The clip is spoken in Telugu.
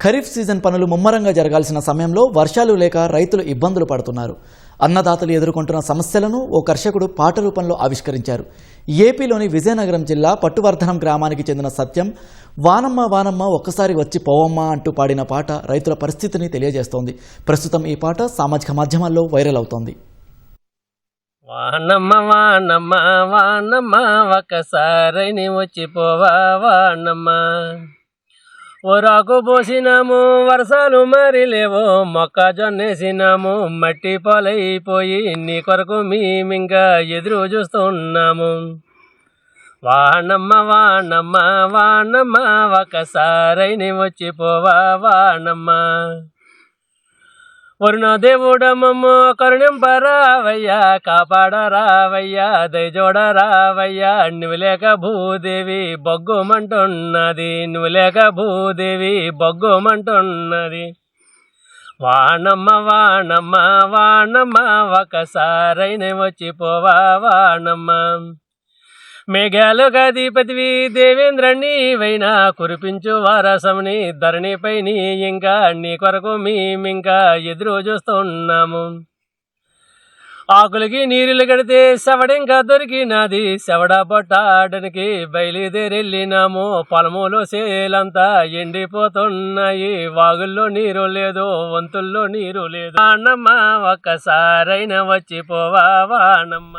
ఖరీఫ్ సీజన్ పనులు ముమ్మరంగా జరగాల్సిన సమయంలో వర్షాలు లేక రైతులు ఇబ్బందులు పడుతున్నారు. అన్నదాతలు ఎదుర్కొంటున్న సమస్యలను ఓ కర్షకుడు పాట రూపంలో ఆవిష్కరించారు. ఏపీలోని విజయనగరం జిల్లా పట్టువర్ధనం గ్రామానికి చెందిన సత్యం వానమ్మ వానమ్మ ఒక్కసారి వచ్చి పోవమ్మ అంటూ పాడిన పాట రైతుల పరిస్థితిని తెలియజేస్తోంది. ప్రస్తుతం ఈ పాట సామాజిక మాధ్యమాల్లో వైరల్ అవుతోంది. వానమ్మ వానమ్మ వానమ్మ ఒక్కసారి నీ వచ్చిపోవా వానమ్మ, ఒరాకు పోసినాము వర్షాలు మరి లేవో, మొక్కజొన్నేసినాము మట్టి పాలైపోయి నీ కొరకు మేమింకా ఎదురు చూస్తున్నాము. వానమ్మ వానమ్మ వానమ్మ ఒక్కసారి నీ వచ్చిపోవా వానమ్మ, వరుణ దేవుడమ్మ కరుణింపరావయ్యా, కాపాడరావయ్యా, దయజోడరావయ్యా, నువ్వు లేక భూదేవి బొగ్గుమంటున్నది, నువ్వు లేక భూదేవి బొగ్గుమంటున్నది. వానమ్మ వానమ్మ వానమ్మ ఒక్కసారైనా వచ్చిపోవా వానమ్మ, మేఘాలుగా అధిపతివి దేవేంద్ర నీవైనా కురిపించు వారసముని ధరణిపై నీ ఇంకా నీ కొరకు మేమింకా ఎదురు చూస్తున్నాము. ఆకులకి నీరులు కడితే శవడింకా దొరికినది, శవడ పట్టాడనికి బయలుదేరెళ్ళినాము. పొలములో సేలంతా ఎండిపోతున్నాయి, వాగుల్లో నీరు లేదు, వంతుల్లో నీరు లేదు. వానమ్మ ఒక్కసారైనా వచ్చిపోవా వానమ్మ.